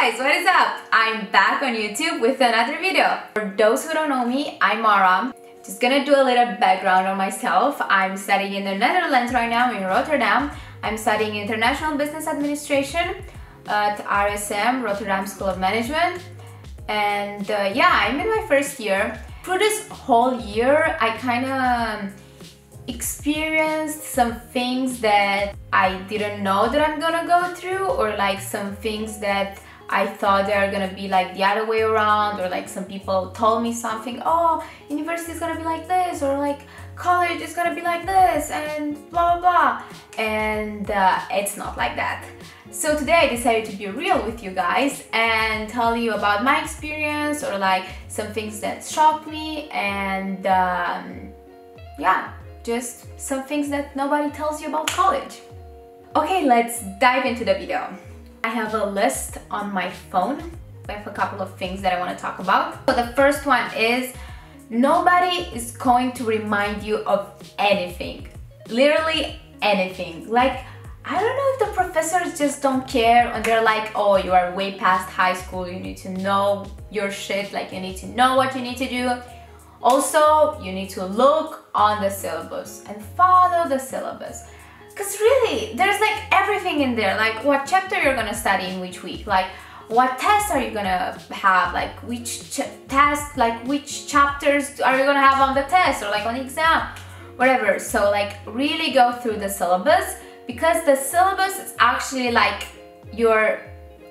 guys, what is up? I'm back on YouTube with another video. For those who don't know me, I'm Mara. Just gonna do a little background on myself. I'm studying in the Netherlands right now, in Rotterdam. I'm studying International Business Administration at RSM, Rotterdam School of Management. And yeah, I'm in my first year. Through this whole year, I kind of experienced some things that I didn't know that I'm gonna go through, or like some things that I thought they are gonna be like the other way around, or like some people told me something, oh, university is gonna be like this, or like college is gonna be like this, and blah blah blah. And it's not like that. So today I decided to be real with you guys and tell you about my experience, or like some things that shocked me, and yeah, just some things that nobody tells you about college. Okay, let's dive into the video. I have a list on my phone with a couple of things that I want to talk about. So the first one is, nobody is going to remind you of anything. Literally anything. Like, I don't know if the professors just don't care and they're like, oh, you are way past high school, you need to know your shit, like you need to know what you need to do. Also, you need to look on the syllabus and follow the syllabus. Because really, there's like everything in there, like what chapter you're gonna study in which week, like what tests are you gonna have, like which test, like which chapters are you gonna have on the test or like on the exam, whatever. So like really go through the syllabus, because the syllabus is actually like your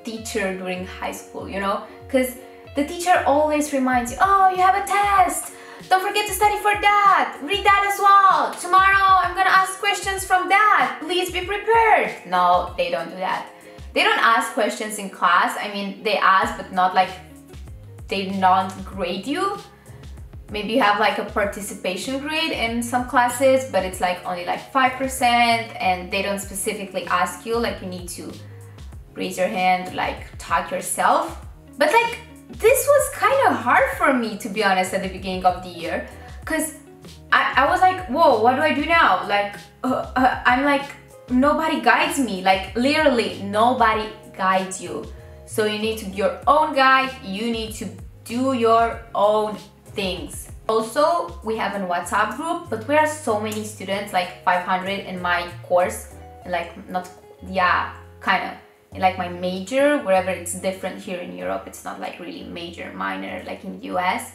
teacher during high school, you know? Because the teacher always reminds you, oh, you have a test. Don't forget to study for that. Read that as well. Tomorrow I'm gonna ask questions from that. Please be prepared. No, they don't do that. They don't ask questions in class. I mean, they ask, but not like, they don't grade you. Maybe you have like a participation grade in some classes, but it's like only like 5%, and they don't specifically ask you, like you need to raise your hand, like talk yourself. But like, this was kind of hard for me, to be honest, at the beginning of the year, because I was like, whoa, what do I do now? Like, I'm like, nobody guides me, like literally nobody guides you. So you need to be your own guide, you need to do your own things. Also, we have a WhatsApp group, but we are so many students, like 500 in my course, like not, yeah, kind of. In like my major, wherever it's different here in Europe, it's not like really major, minor, like in the US.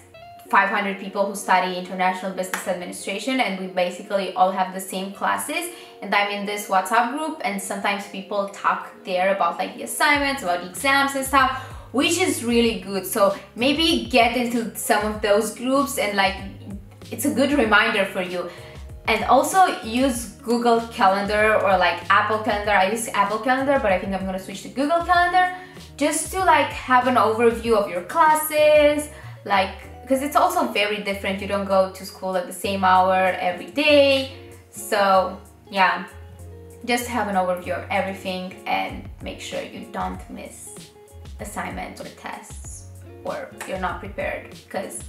500 people who study International Business Administration, and we basically all have the same classes. And I'm in this WhatsApp group, and sometimes people talk there about like the assignments, about the exams and stuff, which is really good. So maybe get into some of those groups, and like it's a good reminder for you. And also use Google Calendar or like Apple Calendar. I use Apple Calendar, but I think I'm gonna switch to Google Calendar, just to like have an overview of your classes, like, because it's also very different. You don't go to school at the same hour every day. So yeah, just have an overview of everything and make sure you don't miss assignments or tests, or you're not prepared because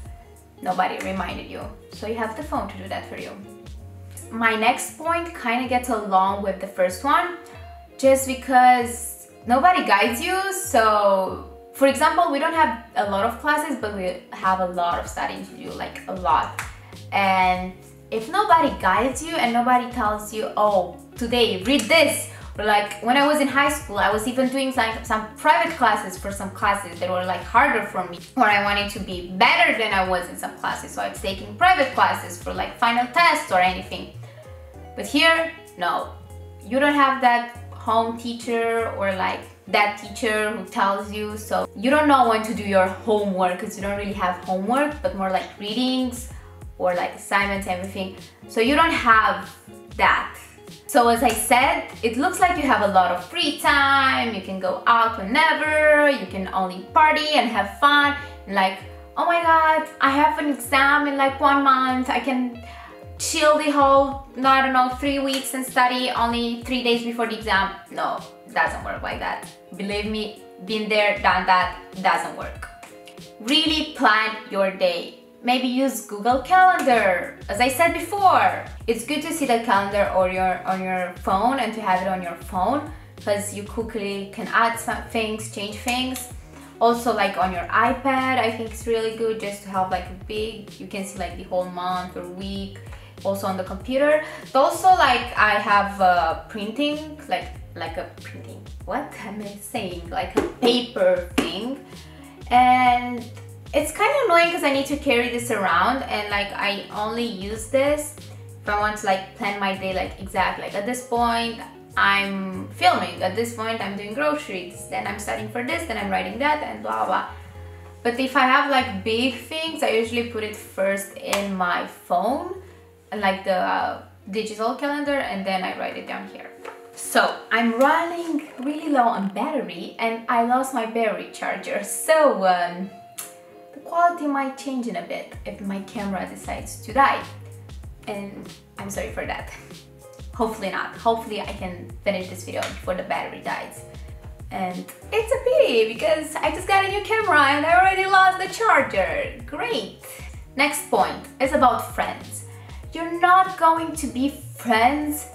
nobody reminded you. So you have the phone to do that for you. My next point kind of gets along with the first one, just because nobody guides you. So for example, we don't have a lot of classes, but we have a lot of studying to do, like a lot. And if nobody guides you and nobody tells you, oh, today read this, or like when I was in high school, I was even doing like some private classes for some classes that were like harder for me, or I wanted to be better than I was in some classes, so I was taking private classes for like final tests or anything. But here, no, you don't have that home teacher or like that teacher who tells you, so you don't know when to do your homework, because you don't really have homework, but more like readings or like assignments, everything. So you don't have that. So as I said, it looks like you have a lot of free time, you can go out whenever, you can only party and have fun, and like, oh my god, I have an exam in like 1 month, I can chill the whole, I don't know, 3 weeks and study only 3 days before the exam. No, it doesn't work like that. Believe me, been there, done that, doesn't work. Really plan your day. Maybe use Google Calendar. As I said before, it's good to see the calendar on your phone and to have it on your phone, because you quickly can add some things, change things. Also, like on your iPad, I think it's really good just to have like a big, you can see like the whole month or week. Also on the computer. But also, like, I have printing, like a printing, what am I saying? Like a paper thing. And it's kind of annoying because I need to carry this around, and like I only use this if I want to like plan my day, like exactly, like at this point I'm filming, at this point I'm doing groceries, then I'm studying for this, then I'm writing that, and blah blah. But if I have like big things, I usually put it first in my phone, like the digital calendar, and then I write it down here. So I'm running really low on battery, and I lost my battery charger, so the quality might change in a bit if my camera decides to die, and I'm sorry for that. Hopefully not. Hopefully I can finish this video before the battery dies. And it's a pity because I just got a new camera and I already lost the charger. Great! Next point is about friends. You're not going to be friends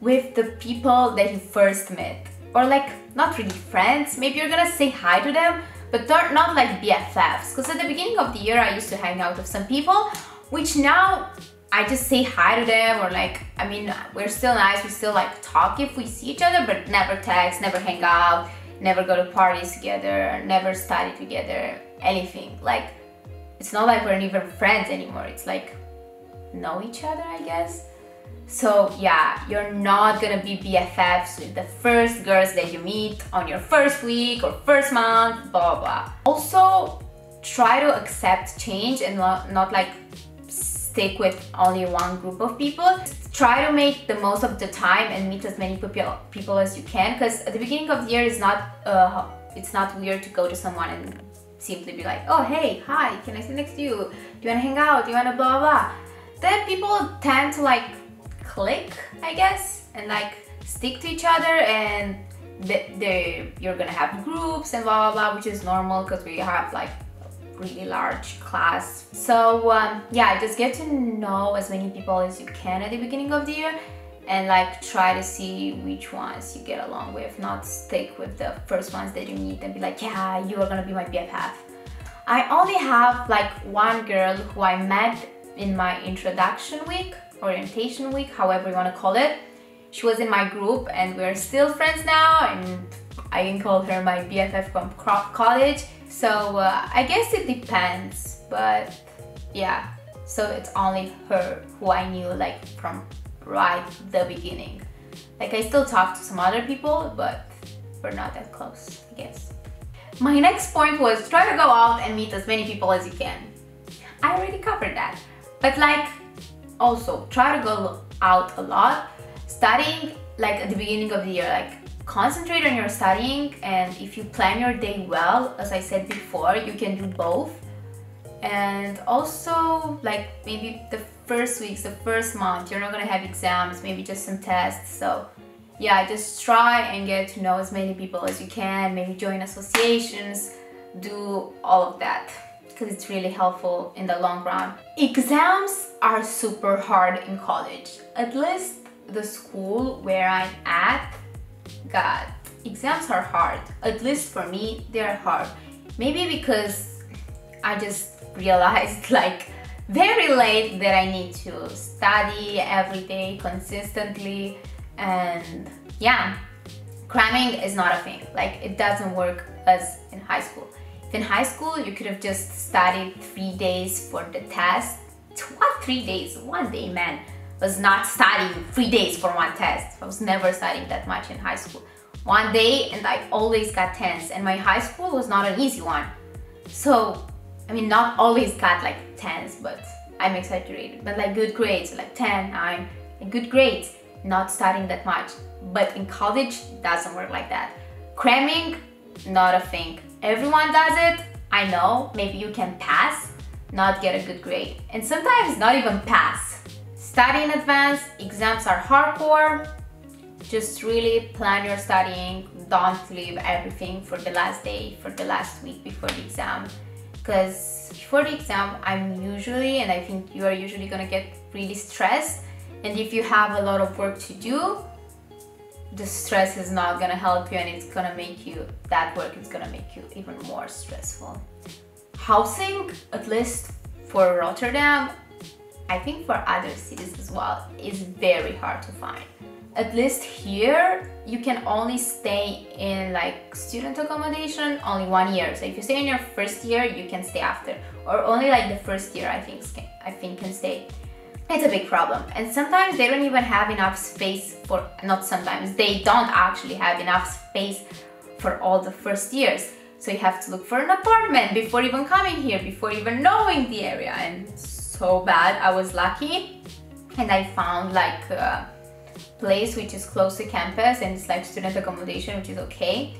with the people that you first met. Or like, not really friends. Maybe you're gonna say hi to them, but they're not like BFFs. Because at the beginning of the year I used to hang out with some people, which now I just say hi to them, or like, I mean, we're still nice, we still like talk if we see each other, but never text, never hang out, never go to parties together, never study together, anything. Like, it's not like we're even friends anymore, it's like, know each other, I guess. So yeah, you're not gonna be BFFs with the first girls that you meet on your first week or first month, blah blah. Also, try to accept change and not like stick with only one group of people. Try to make the most of the time and meet as many people as you can, because at the beginning of the year it's not weird to go to someone and simply be like, oh hey, hi, can I sit next to you? Do you wanna hang out? Do you wanna blah blah? Then people tend to like click, I guess, and like stick to each other, and you're gonna have groups and blah blah blah, which is normal because we have like really large class. So yeah, just get to know as many people as you can at the beginning of the year, and like try to see which ones you get along with, not stick with the first ones that you meet and be like, yeah, you are gonna be my BFF. I only have like one girl who I met in my introduction week, orientation week, however you want to call it. She was in my group and we're still friends now, and I can call her my BFF from college. So I guess it depends, but yeah, so it's only her who I knew like from right the beginning. Like, I still talk to some other people, but we're not that close, I guess. My next point was try to go out and meet as many people as you can. I already covered that, but like, also try to go out a lot. Studying, like at the beginning of the year, like concentrate on your studying, and if you plan your day well, as I said before, you can do both. And also, like, maybe the first weeks, the first month, you're not gonna have exams, maybe just some tests. So yeah, just try and get to know as many people as you can, maybe join associations, do all of that, because it's really helpful in the long run. Exams are super hard in college. At least the school where I'm at, God, exams are hard. At least for me, they're hard. Maybe because I just realized like very late that I need to study every day consistently, and yeah, cramming is not a thing. Like, it doesn't work as in high school. In high school, you could have just studied 3 days for the test. What 3 days? 1 day, man. I was not studying 3 days for one test. I was never studying that much in high school. 1 day, and I always got 10s, and my high school was not an easy one. So, I mean, not always got like 10s, but I'm exaggerated. But like good grades, like 10, 9, and good grades, not studying that much. But in college, it doesn't work like that. Cramming, not a thing. Everyone does it, I know. Maybe you can pass, not get a good grade, and sometimes not even pass. Study in advance, exams are hardcore. Just really plan your studying. Don't leave everything for the last day, for the last week before the exam. Because before the exam, I'm usually, and I think you are usually gonna get really stressed. And if you have a lot of work to do, the stress is not gonna help you, and it's gonna make you, that work is gonna make you even more stressful. Housing, at least for Rotterdam, I think for other cities as well, is very hard to find. At least here, you can only stay in like student accommodation only 1 year. So if you stay in your first year, you can stay after, or only like the first year I think can stay. It's a big problem, and sometimes they don't even have enough space for, not sometimes, they don't actually have enough space for all the first years. So you have to look for an apartment before even coming here, before even knowing the area, and it's so bad. I was lucky and I found like a place which is close to campus, and it's like student accommodation, which is okay.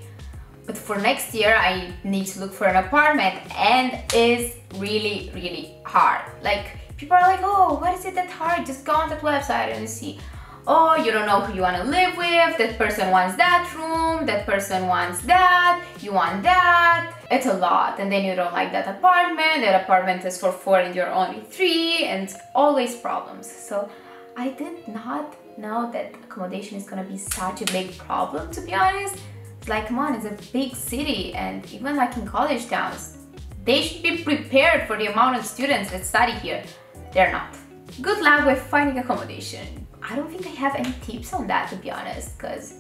But for next year I need to look for an apartment, and it's really, really hard. Like, people are like, oh, what is it that hard? Just go on that website and see. Oh, you don't know who you want to live with, that person wants that room, that person wants that, you want that. It's a lot, and then you don't like that apartment is for 4 and you're only 3, and it's always problems. So I did not know that accommodation is gonna be such a big problem, to be honest. It's like, come on, it's a big city, and even like in college towns, they should be prepared for the amount of students that study here. They're not. Good luck with finding accommodation. I don't think I have any tips on that, to be honest, because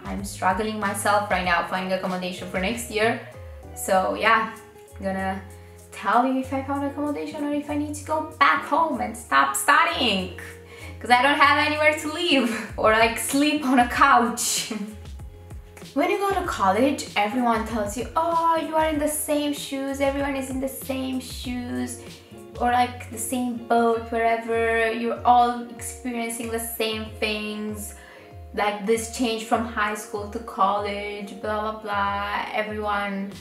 I'm struggling myself right now finding accommodation for next year. So yeah, I'm gonna tell you if I found accommodation or if I need to go back home and stop studying, because I don't have anywhere to live or like sleep on a couch. When you go to college, everyone tells you, oh, you are in the same shoes, everyone is in the same shoes, or like the same boat, wherever, you're all experiencing the same things, like this change from high school to college, blah blah blah. Everyone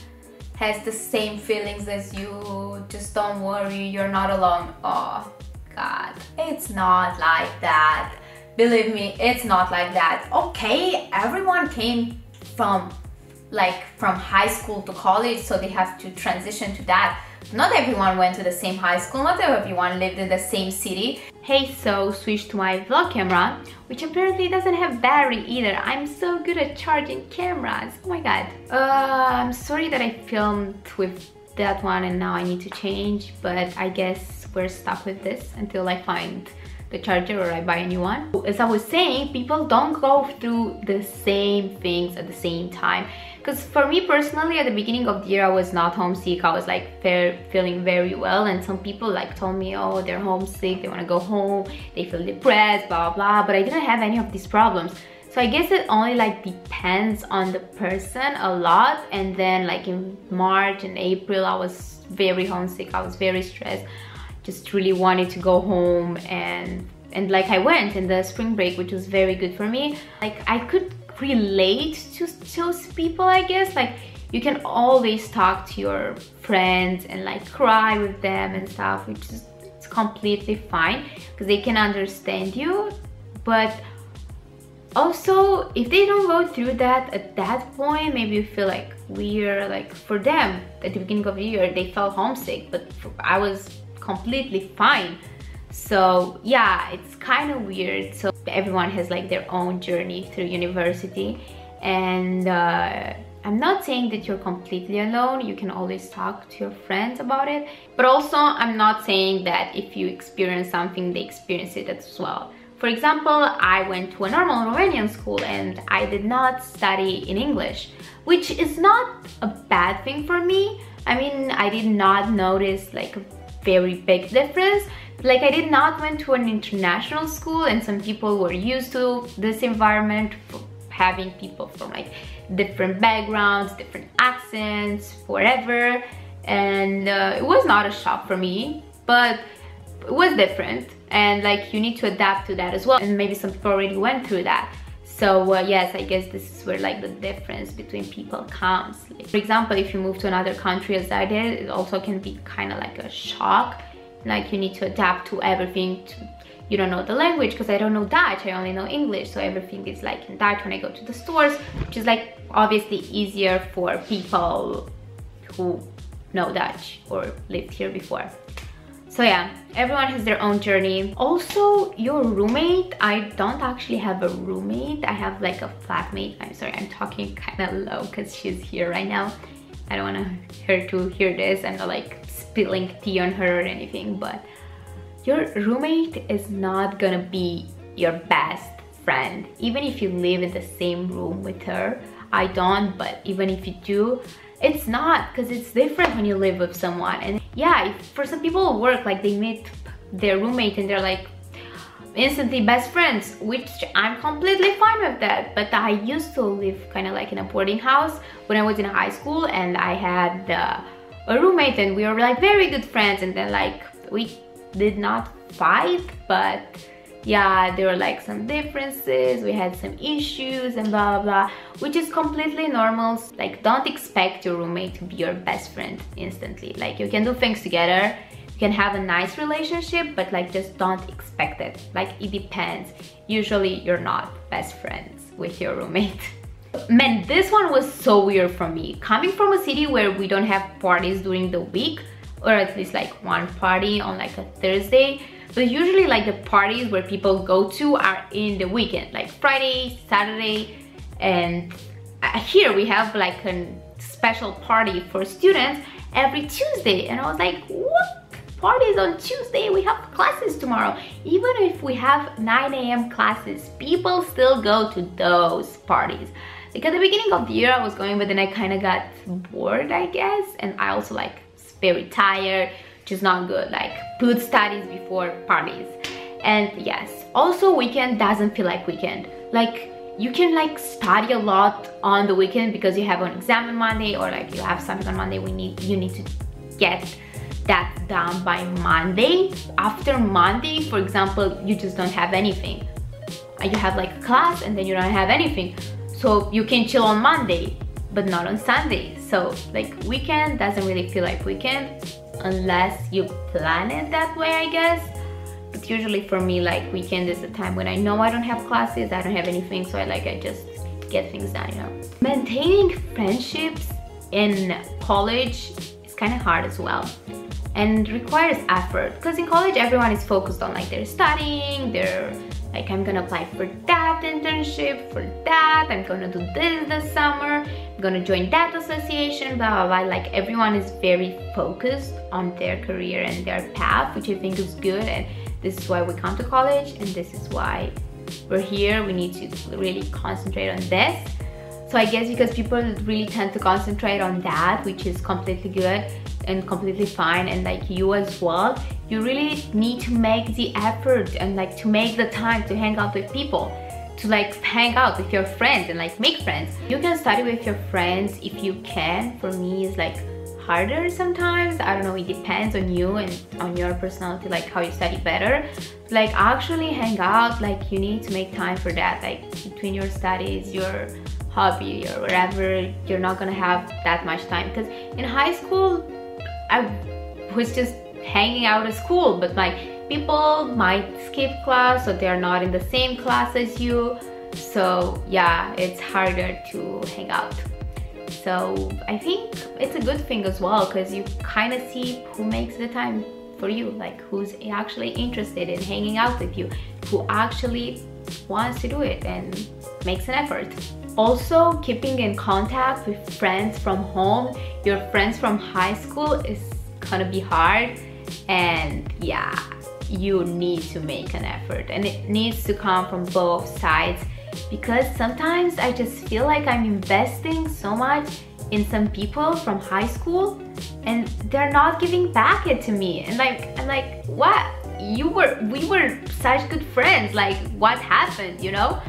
has the same feelings as you, just don't worry, you're not alone. Oh God, it's not like that. Believe me, it's not like that. Okay, everyone came from high school to college, so they have to transition to that. Not everyone went to the same high school, not everyone lived in the same city. Hey, so switch to my vlog camera, which apparently doesn't have battery either. I'm so good at charging cameras, oh my god. I'm sorry that I filmed with that one and now I need to change, but I guess we're stuck with this until I find the charger or I buy a new one. As I was saying, people don't go through the same things at the same time. Because for me personally, at the beginning of the year, I was not homesick. I was like feeling very well, and some people like told me, oh, they're homesick, they want to go home, they feel depressed, blah blah, but I didn't have any of these problems. So I guess it only like depends on the person a lot. And then like in March and April, I was very homesick, I was very stressed, just really wanted to go home, and like I went in the spring break, which was very good for me. Like I could relate to those people, I guess. Like you can always talk to your friends and like cry with them and stuff, which is, it's completely fine because they can understand you. But also, if they don't go through that at that point, maybe you feel like weird. Like for them at the beginning of the year, they felt homesick, but I was completely fine. So yeah, it's kind of weird. So everyone has like their own journey through university, and I'm not saying that you're completely alone. You can always talk to your friends about it, but also I'm not saying that if you experience something, they experience it as well. For example, I went to a normal Romanian school and I did not study in English, which is not a bad thing for me. I mean, I did not notice like a very big difference. Like I did not went to an international school, and some people were used to this environment, having people from like different backgrounds, different accents, whatever, and it was not a shock for me, but it was different, and like you need to adapt to that as well, and maybe some people already went through that. So yes, I guess this is where like the difference between people comes. Like, for example, if you move to another country as I did, it also can be kind of like a shock. Like you need to adapt to everything. You don't know the language, because I don't know Dutch, I only know English, so everything is like in Dutch when I go to the stores, which is like obviously easier for people who know Dutch or lived here before. So yeah, everyone has their own journey. Also, your roommate, I don't actually have a roommate. I have like a flatmate. I'm sorry, I'm talking kind of low because she's here right now. I don't want her to hear this. I'm not like spilling tea on her or anything, but your roommate is not gonna be your best friend. Even if you live in the same room with her. I don't, but even if you do, it's not, because it's different when you live with someone. And yeah, for some people at work, like they meet their roommate and they're like instantly best friends, which I'm completely fine with that. But I used to live kind of like in a boarding house when I was in high school, and I had a roommate and we were like very good friends, and then like we did not fight, but yeah, there were like some differences, we had some issues and blah blah blah, which is completely normal. Like, don't expect your roommate to be your best friend instantly. Like, you can do things together, you can have a nice relationship, but like just don't expect it. Like, it depends. Usually you're not best friends with your roommate. Man, this one was so weird for me. Coming from a city where we don't have parties during the week, or at least like one party on like a Thursday, but usually like the parties where people go to are in the weekend, like Friday, Saturday, and here we have like a special party for students every Tuesday. And I was like, what? Parties on Tuesday? We have classes tomorrow. Even if we have 9 a.m. classes, people still go to those parties. Like, at the beginning of the year I was going, but then I kind of got bored, I guess, and I also like very tired, which is not good. Like, put studies before parties. And yes, also weekend doesn't feel like weekend. Like, you can like study a lot on the weekend because you have an exam on Monday, or like you have something on Monday you need to get that done by Monday. After Monday, for example, you just don't have anything. You have like a class and then you don't have anything. So you can chill on Monday, but not on Sunday. So like, weekend doesn't really feel like weekend unless you plan it that way, I guess. But usually for me, like, weekend is the time when I know I don't have classes, I don't have anything, so I just get things done, you know. Maintaining friendships in college is kind of hard as well, and requires effort, because in college everyone is focused on like their studying, they're like, I'm gonna apply for that internship, for that, I'm gonna do this summer, I'm gonna join that association, blah blah blah. Like, everyone is very focused on their career and their path, which I think is good, and this is why we come to college, and this is why we're here. We need to really concentrate on this. So I guess because people really tend to concentrate on that, which is completely good and completely fine, and like you as well, you really need to make the effort and like to make the time to hang out with people, to like hang out with your friends and like make friends. You can study with your friends if you can. For me, it's like harder sometimes. I don't know, it depends on you and on your personality, like how you study better. Like, actually hang out, like you need to make time for that. Like, between your studies, your hobby or whatever, you're not gonna have that much time, because in high school I was just hanging out at school, but like people might skip class, so they're not in the same class as you, so yeah, it's harder to hang out. So I think it's a good thing as well, because you kind of see who makes the time for you, like who's actually interested in hanging out with you, who actually wants to do it and makes an effort. Also, keeping in contact with friends from home, your friends from high school, is gonna be hard, and yeah, you need to make an effort, and it needs to come from both sides, because sometimes I just feel like I'm investing so much in some people from high school and they're not giving back it to me, and like, I'm like, what? We were such good friends, like what happened, you know?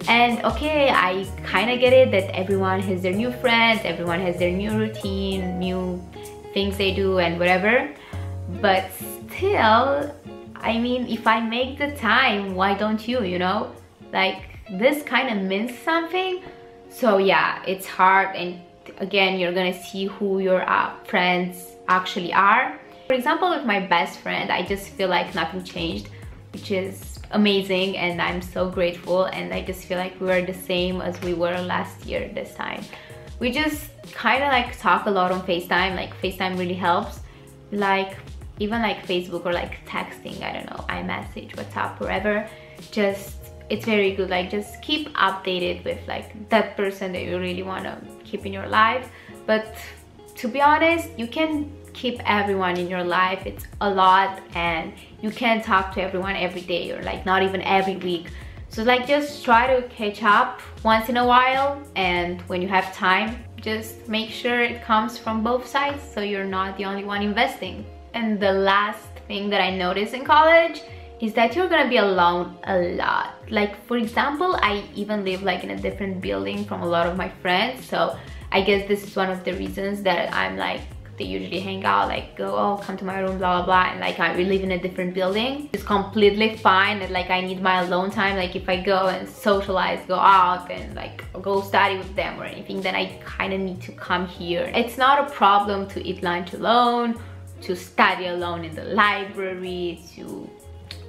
And okay, I kind of get it that everyone has their new friends, everyone has their new routine, new things they do and whatever, but still, I mean, if I make the time, why don't you, you know? Like, this kind of means something. So yeah, it's hard, and again, you're gonna see who your friends actually are. For example, with my best friend, I just feel like nothing changed, which is amazing, and I'm so grateful, and I just feel like we were the same as we were last year this time. We just kind of like talk a lot on FaceTime. Like, FaceTime really helps. Like, even like Facebook or like texting, I don't know, iMessage, WhatsApp, wherever, just it's very good. Like just keep updated with like that person that you really want to keep in your life. But to be honest, you can keep everyone in your life. It's a lot, and you can't talk to everyone every day or like not even every week. So like just try to catch up once in a while, and when you have time, just make sure it comes from both sides so you're not the only one investing. And the last thing that I noticed in college is that you're gonna be alone a lot. Like for example, I even live like in a different building from a lot of my friends, so I guess this is one of the reasons that I'm like, they usually hang out, like go, oh, come to my room, blah blah blah, and like we live in a different building. It's completely fine that like I need my alone time. Like if I go and socialize, go out and like go study with them or anything, then I kind of need to come here. It's not a problem to eat lunch alone, to study alone in the library, to,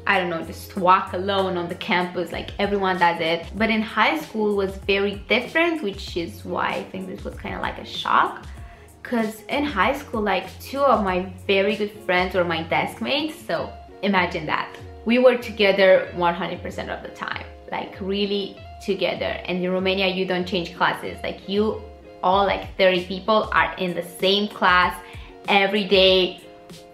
I don't know, just walk alone on the campus. Like everyone does it. But in high school was very different, which is why I think this was kind of like a shock. Because in high school, like 2 of my very good friends were my desk mates. So imagine that. We were together 100% of the time, like really together. And in Romania, you don't change classes. Like you all like 30 people are in the same class every day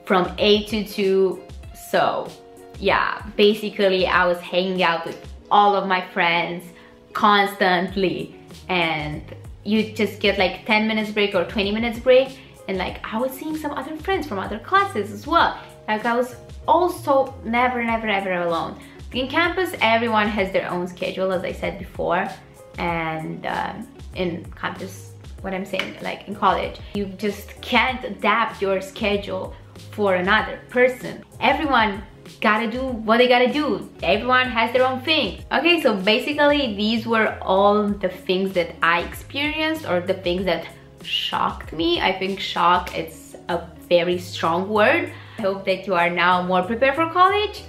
from 8 to 2. So yeah, basically I was hanging out with all of my friends constantly, and you just get like 10 minutes break or 20 minutes break, and like I was seeing some other friends from other classes as well. Like I was also never ever alone. In campus, everyone has their own schedule, as I said before, and in campus, what I'm saying, like in college, you just can't adapt your schedule for another person. Everyone gotta do what they gotta do. Everyone has their own thing. Okay, so basically these were all the things that I experienced, or the things that shocked me. I think shock is a very strong word. I hope that you are now more prepared for college.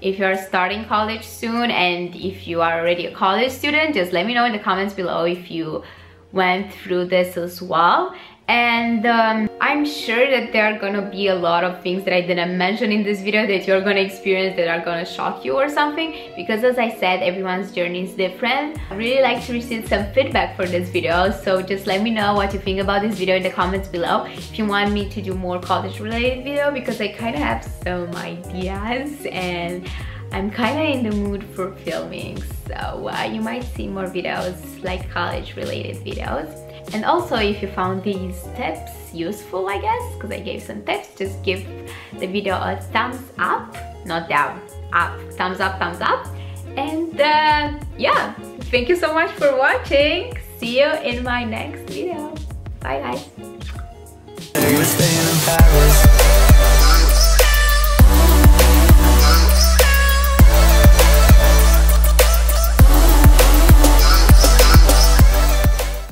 If you are starting college soon, and if you are already a college student, just let me know in the comments below if you went through this as well. And I'm sure that there are gonna be a lot of things that I didn't mention in this video that you're gonna experience that are gonna shock you or something, because as I said, everyone's journey is different. I really like to receive some feedback for this video, so just let me know what you think about this video in the comments below. If you want me to do more college related video, because I kind of have some ideas and I'm kind of in the mood for filming, so you might see more videos like college related videos. And also, if you found these tips useful, I guess, because I gave some tips, just give the video a thumbs up, not down, up, thumbs up, thumbs up. And yeah, thank you so much for watching. See you in my next video. Bye guys.